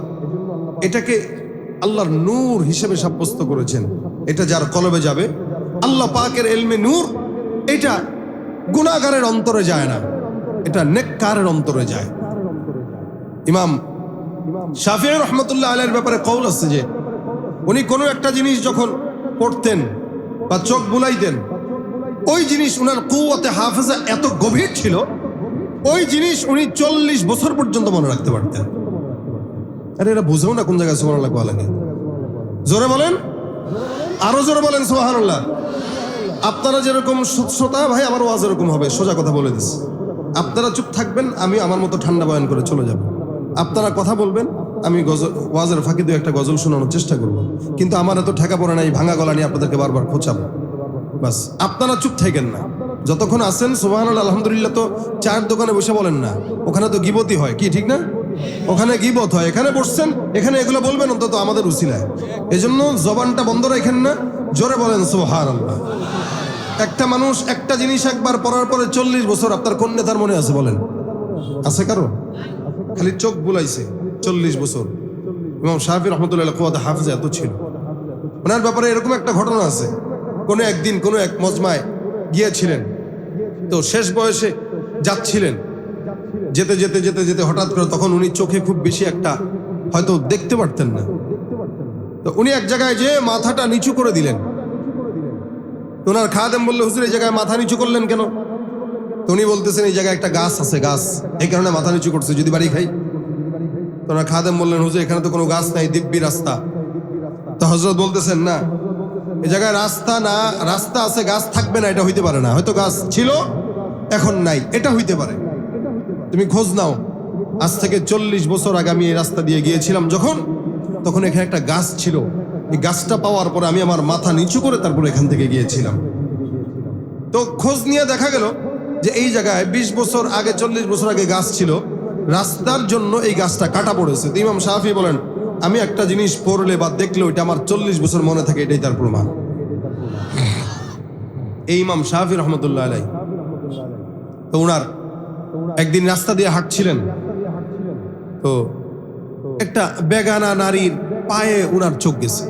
এটাকে আল্লাহর নূর হিসেবে সাব্যস্ত করেছেন। এটা যার কলবে যাবে, আল্লাহ পাকের ইলমে নূর, এটা গুনাহগারের অন্তরে যায় না, এটা নেককারের অন্তরে যায়। ইমাম শাফিঈ রাহমাতুল্লাহ আলাইহির ব্যাপারে কওল আছে যে উনি কোনো একটা জিনিস যখন পড়তেন বা চোখ বুলাইতেন, ওই জিনিস উনার কুওয়াতে হাফেজা এত গভীর ছিল, ওই জিনিস উনি 40 বছর পর্যন্ত মনে রাখতে পারতেন। আরে এরা বুঝেও না কোন জায়গায় সুবহানাল্লাহ কোয়া লাগে। জোরে বলেন, আরো জোরে বলেন সুবহানাল্লাহ। আপনারা যেরকম শ্রোতা ভাই, আমার ওয়াজ এরকম হবে। সোজা কথা বলে দিচ্ছি, আপনারা চুপ থাকবেন, আমি আমার মতো ঠান্ডা বয়ান করে চলে যাব। আপনারা কথা বলবেন, আমি ওয়াজের ফাঁকি দিয়ে একটা গজল শোনানোর চেষ্টা করব, কিন্তু আমার এত ঠেকা পড়ে নাই ভাঙা গলা নিয়ে আপনাদেরকে বারবার খোঁচাবো। বাস আপনারা চুপ থাকেন না যতক্ষণ আসেন। সুবহানাল্লাহ, আলহামদুলিল্লাহ তো চায়ের দোকানে বসে বলেন না, ওখানে তো গিবতই হয়, কি ঠিক না? ওখানে গিবত হয়, এখানে বসছেন, এখানে এগুলো বলবেন অন্তত আমাদের উসিলায়। এজন্য জবানটা বন্ধ রাখেন না, জোরে বলেন সুবহানাল্লাহ। একটা মানুষ একটা জিনিস একবার পড়ার পরে 40 বছর, আপনার কোন নেতার মনে আছে বলেন? আছে কারো? খালি চোখ বুলাইছে 40 বছর। ইমাম শাফিঈ রাহমাতুল্লাহ কুওয়াতে হাফেজ এত ছিল। ওনার ব্যাপারে এরকম একটা ঘটনা আছে, কোনো একদিন কোনো এক মজমায় গিয়েছিলেন, তো শেষ বয়সে যাচ্ছিলেন, যেতে যেতে যেতে যেতে হঠাৎ করে তখন উনি চোখে খুব বেশি একটা হয়তো দেখতে পারতেন না, তো উনি এক জায়গায় যেয়ে মাথাটা নিচু করে দিলেন। তো ওনার খাদেম বললো, হুজুর এই জায়গায় মাথা নিচু করলেন কেন? তো উনি বলতেছেন, এই জায়গায় একটা গাছ আছে, গাছ, এই কারণে মাথা নিচু করছে, যদি বাড়ি খাই। তো ওনার খাদেম বললেন, হুজুর এখানে তো কোনো গাছ নাই, দিব্যি রাস্তা। তো হযরত বলতেছেন, না, এই জায়গায় রাস্তা না, রাস্তা আছে, গাছ থাকবে না, এটা হইতে পারে না। হয়তো গাছ ছিল, এখন নাই, এটা হইতে পারে। তুমি খোঁজ নাও, আজ থেকে 40 বছর আগে আমি এই রাস্তা দিয়ে গিয়েছিলাম যখন, তখন এখানে একটা গাছ ছিল। এই গাছটা পাওয়ার পরে আমি আমার মাথা নিচু করে তারপর এখান থেকে গিয়েছিলাম। তো খোঁজ নিয়ে দেখা গেল যে এই জায়গায় 20 বছর আগে, 40 বছর আগে গাছ ছিল, রাস্তার জন্য এই গাছটা কাটা পড়েছে। তো ইমাম শাফিঈ বলেন, আমি একটা জিনিস পড়লে বা দেখলে ওইটা আমার 40 বছর মনে থাকে, এটাই তার প্রমাণ। এই ইমাম শাফিঈ রহমতুল্লাহ আলাইহি, তো ওনার একদিন রাস্তা দিয়ে হাঁটছিলেন, তো একটা বেগানা নারীর পায়ে ওনার চোখ গেছে,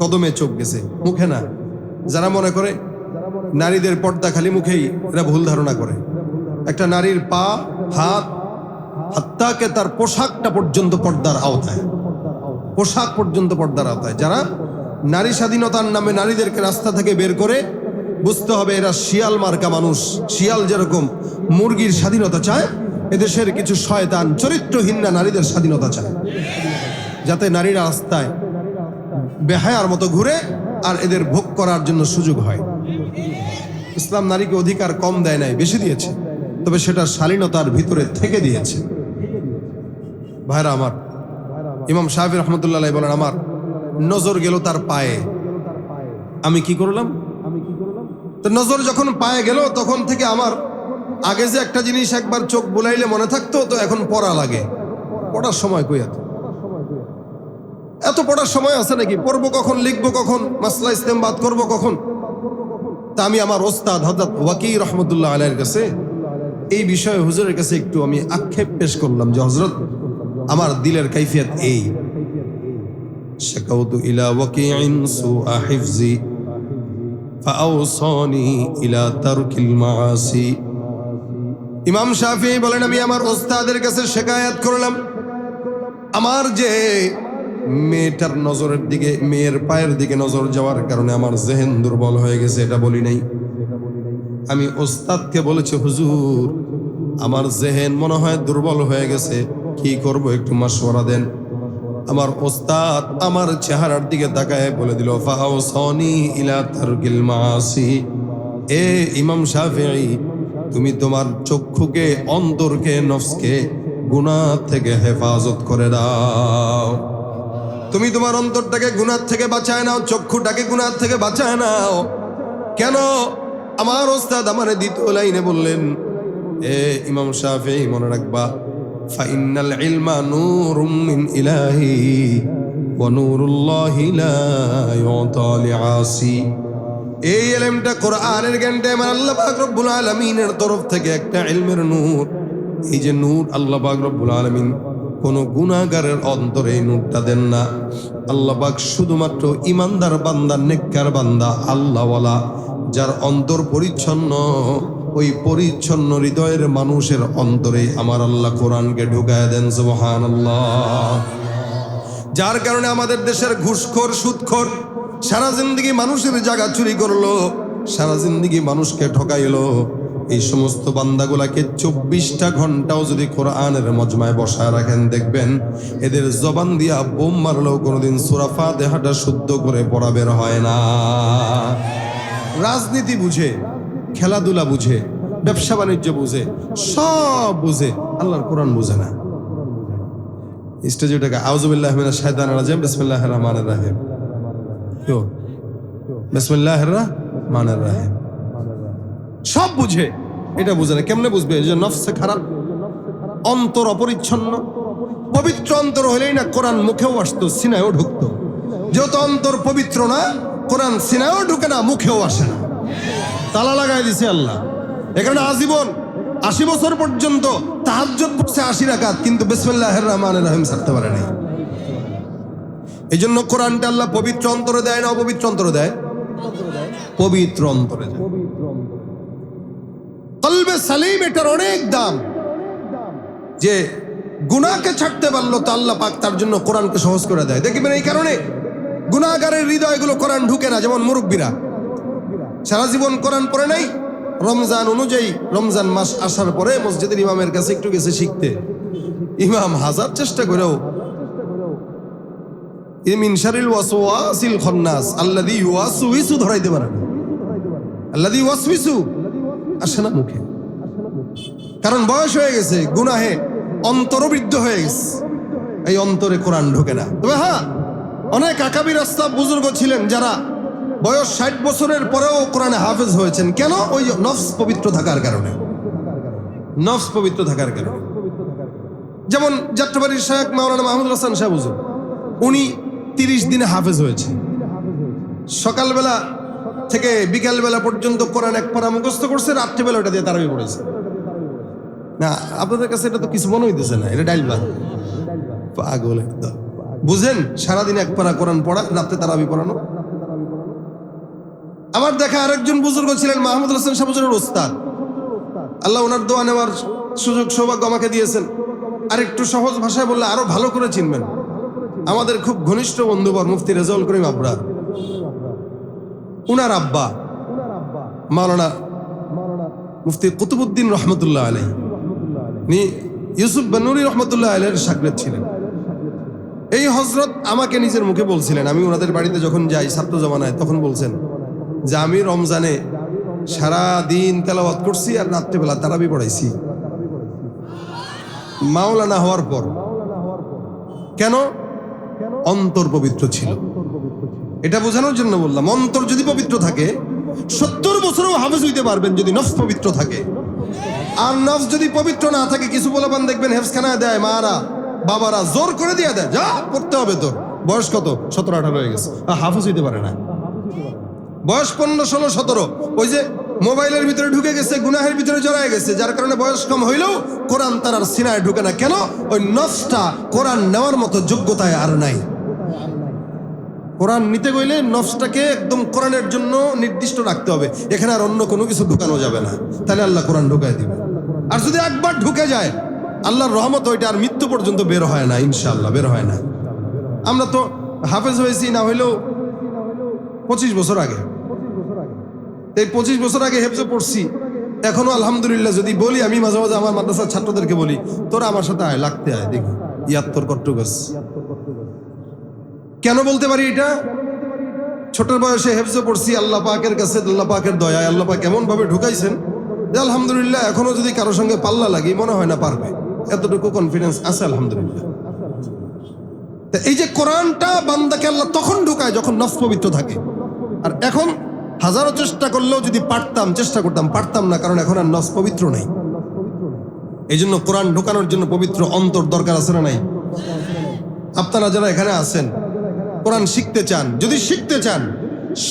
কদমে চোখ গেছে, মুখে না। যারা মনে করে নারীদের পর্দা খালি মুখেই, এরা ভুল ধারণা করে। একটা নারীর পা, হাত, হাত্তাকে তার পোশাকটা পর্যন্ত পর্দার আওতায়, পোশাক পর্যন্ত পর্দার আওতায়। যারা নারী স্বাধীনতার নামে নারীদেরকে রাস্তা থেকে বের করে, বুঝতে হবে এরা শিয়াল মার্কা মানুষ। শিয়াল যেরকম মুরগির স্বাধীনতা চায়, এদেশের কিছু শয়তান চরিত্রহীন নারীদের স্বাধীনতা চায়, যাতে নারীরা রাস্তায় বেহায়ার মতো ঘুরে আর এদের ভোগ করার জন্য সুযোগ হয়। ইসলাম নারীকে অধিকার কম দেয় নাই, বেশি দিয়েছে, তবে সেটা শালীনতার ভিতরে থেকে দিয়েছে। ভাইরা আমার, ইমাম শাফিঈ রাহমাতুল্লাহ আলাইহি বলেন, আমার নজর গেল তার পায়ে, আমি কি করলাম? তো নজর যখন পায়ে গেল, তখন থেকে আমার আগে যে একটা জিনিস একবার চোখ বুলাইলে মনে থাকতো, তো এখন পড়া লাগে। পড়ার সময় কই এত পড়ার সময় আছে নাকি? পড়বো কখন, লিখবো কখন, মাসলা ইস্তেমবাদ করবো কখন? তা আমি আমার ওস্তাদ হযরত ওয়াকি রহমতুল্লাহ আলাইহির কাছে এই বিষয়ে হুজুরের কাছে একটু আমি আক্ষেপ পেশ করলাম যে হযরত আমার দিলের কাইফিয়ত এই। শাকাউতু ইলা ওয়াকিইন সুআ হিফজি ফাআওসানি ইলা তারকিল মাআসি। ইমাম শাফিঈ বলেন আমি আমার ওস্তাদের কাছে শিকায়াত করলাম আমার যে মেয়েটার নজরের দিকে, মেয়ের পায়ের দিকে নজর যাওয়ার কারণে আমার জেহেন দুর্বল হয়ে গেছে, এটা বলি নাই। আমি ওস্তাদকে বলেছি হুজুর আমার জেহেন মনে হয় দুর্বল হয়ে গেছে, কি করব একটু মাশওয়ারা দেন। আমার ওস্তাদ আমার চেহারার দিকে তাকায় বলে দিল ফাআওসানি ইলা তারকিল মাআসি। এ ইমাম শাফিঈ তুমি তোমার চক্ষুকে, অন্তরকে, নফসকে গুনাহ থেকে হেফাজত করে দাও। তুমি তোমার অন্তরটাকে গুনাহ থেকে বাঁচায় নাও, চক্ষুটাকে গুনাহ থেকে বাঁচায় নাও। কেন? আমার ওস্তাদ আমারে দ্বিতীয় লাইনে বললেন এ ইমাম শাফিঈ মনে রাখবা ফাইন্নাল ইলমা নূরুম মিন ইলাহি ওয়া নূরুল্লাহি লা ইউতা লিআসি। এই ইলমটা কোরআনের জ্ঞানটা আমার আল্লাহ পাক রব্বুল আলামিনের তরফ থেকে একটা ইলমের নূর। এই যে নূর আল্লাহ পাক রব্বুল আলামিন কোন গুনাহগারের অন্তরে এই নূরটা দেন না। আল্লাহ পাক শুধুমাত্র ইমানদার বান্দা, নেককার বান্দা, আল্লাহওয়ালা যার অন্তর পরিচ্ছন্ন, ওই পরিচ্ছন্ন হৃদয়ের মানুষের অন্তরে আমার আল্লাহ কোরআনকে ঢুকায় দেন। সুবহানাল্লাহ। যার কারণে আমাদের দেশের ঘুষখোর, সুদখোর সারা জিন্দেগি মানুষের জায়গা চুরি করলো, সারা জিন্দেগি মানুষকে ঠকাইলো, এই সমস্ত বান্দাগুলাকে 24টা ঘন্টাও যদি কোরআনের মজমায় বসায় রাখেন দেখবেন এদের জবান দিয়া বোম মারলেও কোনোদিন সূরা ফাতিহাটা শুদ্ধ করে পড়া বের হয় না। রাজনীতি বুঝে, খেলাধুলা বুঝে, ব্যবসা বাণিজ্য বুঝে, সব বুঝে, আল্লাহর কোরআন বুঝে না। স্টেজে ওটাকে আউযুবিল্লাহি মিনাশ শাইতানির রাজিম বিসমিল্লাহির রহমানির রহিম, বিসমিল্লাহির রহমানির রহিম, সব বুঝে, এটা বুঝে না। কেমনে বুঝবে? যে নফসে খারাপ, অন্তর অপরিচ্ছন্ন। পবিত্র অন্তর হলেই না কোরআন মুখেও আসতো, সিনায়ও ঢুকতো। যেহেতু অন্তর পবিত্র না, কোরআন সিনায়ও ঢুকে না, মুখেও আসে না, তালা লাগাই দিছে আল্লাহ। এখানে আজীবন 80 বছর পর্যন্ত তাহাজ্জুদ পড়ছে 80 রাকাত, কিন্তু বিসমিল্লাহির রহমানির রহিম ছাড়তে পারে নাই। এই জন্য কোরআনটা আল্লাহ পবিত্র অন্তরে দেয় না অপবিত্র অন্তরে দেয়? পবিত্র অন্তরে দেয়। কলবে সালিম, এটার অনেক দাম। যে গুনাহকে ছাড়তে পারলো তো আল্লাহ পাক তার জন্য কোরআনকে সহজ করে দেয়। দেখবেন এই কারণে গুনাহগারের হৃদয়গুলো কোরআন ঢুকে না। যেমন মুরব্বীরা সারা জীবন কোরআন পড়ে নাই, রমজান অনুযায়ী রমজান মাস আসার পরে মসজিদের ইমামের কাছে একটু গেছে শিখতে, ইমাম হাজার চেষ্টা করেও মিন শারিল ওয়াসওয়াসিল খান্নাস আল্লাযী ইউওয়াসউইসু ধরাইতে পারে না। আল্লাযী ইউওয়াসউইসু আসে না মুখে, কারণ বয়স হয়ে গেছে, গুনাহে অন্তরবৃদ্ধ হয়ে গেছে, এই অন্তরে কোরআন ঢোকে না। তবে হ্যাঁ, অনেক আকাবির আসলাফ বুজুর্গ ছিলেন যারা বয়স 60 বছরের পরেও কোরআনে হাফেজ হয়েছেন। কেন? ওই নফস পবিত্র থাকার কারণে, নফস পবিত্র থাকার কারণে। যেমন যাত্রাবাড়ির শায়েখ মাওলানা মাহমুদুল হাসান সাহেব হুজুর, উনি 30 দিনে হাফেজ হয়েছে। সকালবেলা থেকে বিকালবেলা পর্যন্ত কোরআন এক পারা মুখস্থ করছে, রাত্রিবেলা ওটা দিয়ে তারাবি পড়েছে। না আপনাদের কাছে এটা তো কিছু মনে হইতেছে না, এটা ডাইল ভাত, পাগল একদম। বুঝেন সারাদিন এক পারা কোরআন পড়া, রাত্রে তারাবি পড়ানো। আমার দেখা আরেকজন বুজুর্গ ছিলেন মাহমুদুল হাসান সাহেব হুজুরের ওস্তাদ, আল্লাহ ওনার দোয়া নেওয়ার সুযোগ সৌভাগ্য আমাকে দিয়েছেন। আর একটু সহজ ভাষায় বললে আরো ভালো করে চিনবেন, আমাদের খুব ঘনিষ্ঠ বন্ধুবর মুফতি রেজাউল করিম আবরার, উনার আব্বা মাওলানা মুফতি কুতুবউদ্দিন রহমতুল্লাহ আলাইহি, ইউসুফ বানুরি রহমতুল্লাহ আলাইহির শাগির্দ ছিলেন। এই হযরত আমাকে নিজের মুখে বলছিলেন, আমি ওনাদের বাড়িতে যখন যাই ছাত্র জমানায়, তখন বলছেন যে আমি রমজানে সারা দিন তেলাওয়াত করছি আর রাত্রিবেলা তারাবি পড়াইছি মাওলানা হওয়ার পর। কেন? অন্তর পবিত্র ছিল। এটা বোঝানোর জন্য বললাম, অন্তর যদি পবিত্র থাকে 70 বছরেও হাফেজ হইতে পারবেন যদি নফস পবিত্র থাকে। আর নফস যদি পবিত্র না থাকে, কিছু বলবান দেখবেন হেফজখানায় দেয় মারা বাবারা, জোর করে দিয়ে দেয়, যা পড়তে হবে তোর, বয়স কত? 17-18 হয়ে গেছে, হাফেজ হইতে পারে না। বয়স 15, 16, 17, ওই যে মোবাইলের ভিতরে ঢুকে গেছে, গুনাহের ভিতরে জড়ায় গেছে, যার কারণে বয়স কম হইলেও কোরআন তার আর সিনায় ঢুকে না। কেন? ওই নফসটা কোরআন নেওয়ার মতো যোগ্যতায় আর নাই। কোরআন নিতে গেলে নফসটাকে একদম কোরআনের জন্য নির্দিষ্ট রাখতে হবে, এখানে আর অন্য কোনো কিছু ঢুকানো যাবে না, তাহলে আল্লাহ কোরআন ঢুকায় দিবে। আর যদি একবার ঢুকে যায় আল্লাহর রহমত ওইটা আর মৃত্যু পর্যন্ত বের হয় না, ইনশাআল্লাহ বের হয় না। আমরা তো হাফেজ হয়েছি না হইলেও 25 বছর আগে, এই 25 বছর আগে হেফজে পড়ছি, এখনো আলহামদুলিল্লাহ যদি বলি, আমি মাঝে মাঝে আমার মাদ্রাসার ছাত্রদেরকে বলি, তোরা আমার সাথে আয়, লাগতে আয়, দেখি 73 কট্টু গাছ। কেন বলতে পারি এটা? ছোট বয়সে হেফজে পড়ছি, আল্লাহ পাকের কাছে, আল্লাহ পাকের দয়ায় আল্লাহ পাক এমন ভাবে ঢুকাইছেন যে আলহামদুলিল্লাহ এখনো যদি কারোর সঙ্গে পাল্লা লাগি মনে হয় না পারবে, এতটুকু কনফিডেন্স আছে আলহামদুলিল্লাহ। এই যে কোরআনটা বান্দাকে আল্লাহ তখন ঢুকায় যখন নফস পবিত্র থাকে। আর এখন হাজারো চেষ্টা করলেও যদি চেষ্টা করতাম, পারতাম না, কারণ এখন আর নফস পবিত্র নাই। এই জন্য কোরআন ঢুকানোর জন্য পবিত্র অন্তর দরকার আছে না নাই? আপনারা যারা এখানে আছেন, কোরআন শিখতে চান, যদি শিখতে চান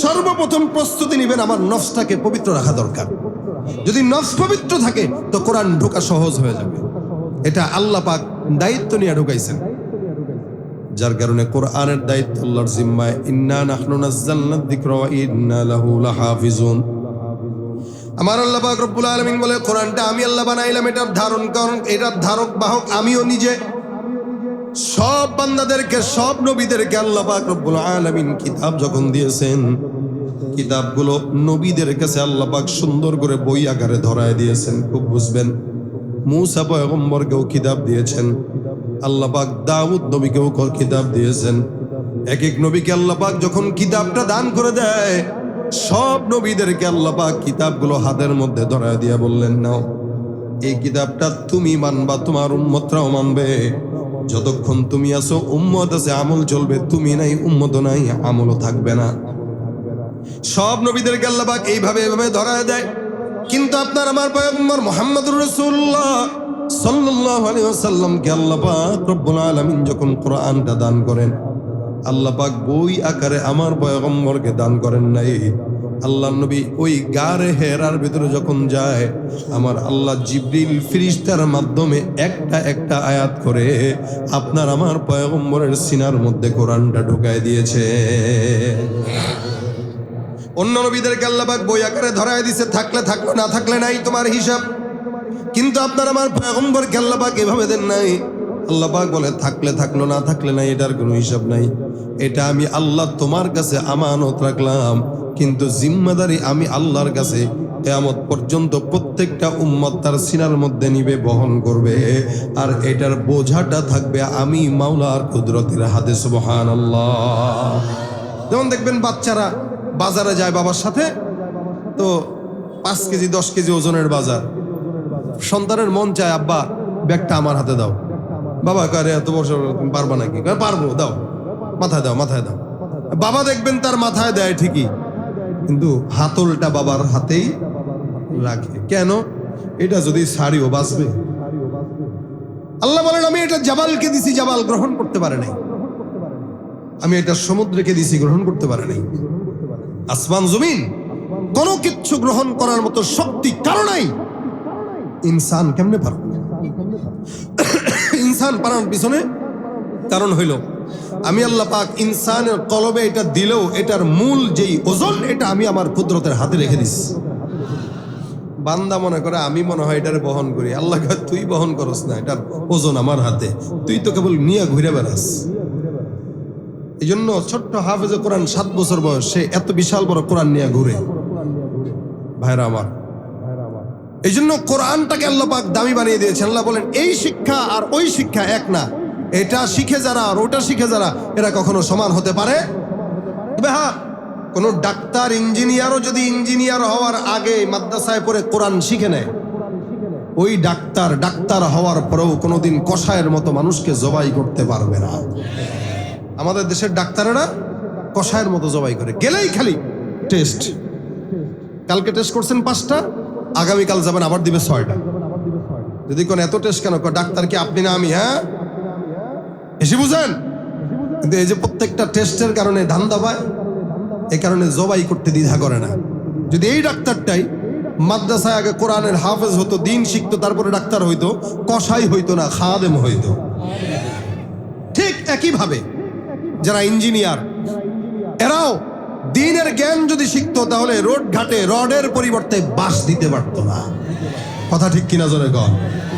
সর্বপ্রথম প্রস্তুতি নেবেন, আমার নফসটাকে পবিত্র রাখা দরকার। যদি নফস পবিত্র থাকে তো কোরআন ঢোকা সহজ হয়ে যাবে। এটা আল্লাহ পাক দায়িত্ব নিয়ে ঢুকাইছেন, যার কারণে কোরআনের দায়িত্ব আল্লাহর জিম্মায়। ইন্না নাহনু নাযালনা যিকরা ওয়া ইন্না লাহু লাহাফিজুন। আমার আল্লাহ পাক রব্বুল আলামিন বলে, কোরআনটা আমি আল্লাহ বানাইলাম, এটার ধারণ করুন, এটার ধারক বাহক আমিও নিজে। সব বান্দাদেরকে, সব নবীদেরকে আল্লাহ পাক রব্বুল আলামিন কিতাব যখন দিয়েছেন, কিতাবগুলো নবীদের কাছে আল্লাহ পাক সুন্দর করে বই আকারে ধরায় দিয়েছেন। খুব বুঝবেন, মূসা পয়গম্বরকেও কিতাব দিয়েছেন, আল্লাহ পাক দাউদ নবীকেও কিতাব দিয়েছেন। এক এক নবীকে আল্লাহ পাক যখন কিতাবটা দান করে দেয়, সব নবীদেরকে আল্লাহ পাক কিতাবগুলো হাতের মধ্যে ধরায় দিয়ে বললেন, নাও এই কিতাবটা তুমি মানবা, তোমার উম্মতরাও মানবে। যতক্ষণ তুমি আছো উম্মত আছে, আমল চলবে, তুমি নাই, উম্মত নাই, আমলও থাকবে না। সব নবীদেরকে আল্লাহ পাক এইভাবে ধরায় দেয়। কিন্তু আপনার আমার পয়গম্বর মুহাম্মদুর রাসূলুল্লাহ সাল্লাল্লাহু আলাইহি ওয়াসাল্লামকে আল্লাহ পাক রব্বুল আলামিন যখন কোরআনটা দান করেন, আল্লাহ পাক বই আকারে আমার পয়গম্বরকে দান করেন নাই। আল্লাহ নবী ওই গারে হেরার ভিতরে যখন যায়, আমার আল্লাহ জিবরিল ফেরেশতার মাধ্যমে একটা একটা আয়াত করে আপনার আমার পয়গম্বরের সিনার মধ্যে কোরআনটা ঢুকায় দিয়েছে। অন্য নবীদেরকে আল্লাহ পাক বই আকারে ধরায় দিয়েছে, থাকলে থাকলো, না থাকলে নাই, তোমার হিসাব। কিন্তু আপনার আমার পয়গম্বরকে আল্লাহ পাক এভাবে দেন নাই। আল্লাহ পাক বলে, থাকলে থাকলো, না থাকলে নাই, এটার কোনো হিসাব নাই। এটা আমি আল্লাহ তোমার কাছে আমানত রাখলাম, কিন্তু জিম্মাদারি আমি আল্লাহর কাছে কিয়ামত পর্যন্ত প্রত্যেকটা উম্মত তার সিনার মধ্যে নিবে, বহন করবে। আর এটার বোঝাটা থাকবে আমি মাওলার কুদরতের হাতে। সুবহানাল্লাহ। যেমন দেখবেন বাচ্চারা বাজারে যায় বাবার সাথে, তো 5 কেজি 10 কেজি ওজনের বাজার, সন্তানের মন চায়, আব্বা ব্যাগটা আমার হাতে দাও। বাবা কারে এত বছর পারবা নাকি? পারবো, দাও, মাথায় দাও, মাথায় দাও। বাবা দেখবেন তার মাথায় দেয় ঠিকই, কিন্তু হাতলটা বাবার হাতেই রাখে। কেন? এটা যদি ছাড়িও বাঁচবে। আল্লাহ বলেন, আমি এটা জাবালকে দিছি, জাবাল গ্রহণ করতে পারে নাই। আমি এটা সমুদ্রকে দিছি, গ্রহণ করতে পারে নাই। আসমান জমিন কোনো কিচ্ছু গ্রহণ করার মতো শক্তি কারো নাই। ইনসান কেমনে পারবে? ইনসান পারার পিছনে কারণ হইল, আমি আল্লাহ পাক ইনসানের কলবে এটা দিলেও এটার মূল যেই ওজন, এটা আমি আমার কুদরতের হাতে রেখে দিছি। বান্দা মনে করে আমি মনে হয় এটারে বহন করি। আল্লাহ কয়, তুই বহন করস না, এটার ওজন আমার হাতে, তুই তো কেবল নিয়ে ঘুরে বেড়াস। এই জন্য ছোট্ট হাফেজে কোরআন 7 বছর বয়স, সে এত বিশাল বড় কোরআন নিয়ে ঘুরে। ভাইরা আমার, এই জন্য কোরআনটাকে আল্লাহ পাক দামি বানিয়ে দিয়েছেন। আল্লাহ বলেন, এই শিক্ষা আর ওই শিক্ষা এক না। এটা শিখে যারা আর ওটা শিখে যারা, এরা কখনো সমান হতে পারে? তবে হ্যাঁ, কোনো ডাক্তার ইঞ্জিনিয়ারও যদি ইঞ্জিনিয়ার হওয়ার আগে মাদ্রাসায় পড়ে কোরআন শিখে নেয়, ওই ডাক্তার হওয়ার পরেও কোনোদিন কসাইয়ের মতো মানুষকে জবাই করতে পারবে না। আমাদের দেশের ডাক্তারেরা কসাইয়ের মতো জবাই করে, গেলেই খালি টেস্ট। কালকে টেস্ট করছেন 5টা, আগামীকাল যাবেন আবার দিবে 6টা। যদি কোন এত টেস্ট কেন? ডাক্তার কি আপনি না আমি? হ্যাঁ, এসে বুঝেন। কিন্তু এই যে প্রত্যেকটা টেস্টের কারণে ধান্দা পায়, এ কারণে জবাই করতে দ্বিধা করে না। যদি এই ডাক্তারটাই মাদ্রাসায় আগে কোরআনের হাফেজ হতো, দিন শিখতো, তারপরে ডাক্তার হইতো, কসাই হইতো না, খাদেম হইতো। ঠিক একইভাবে যারা ইঞ্জিনিয়ার, এরাও দিনের জ্ঞান যদি শিখতো তাহলে রোড ঘাটে রডের পরিবর্তে বাঁশ দিতে পারতো না। কথা ঠিক কিনা জোরে কর।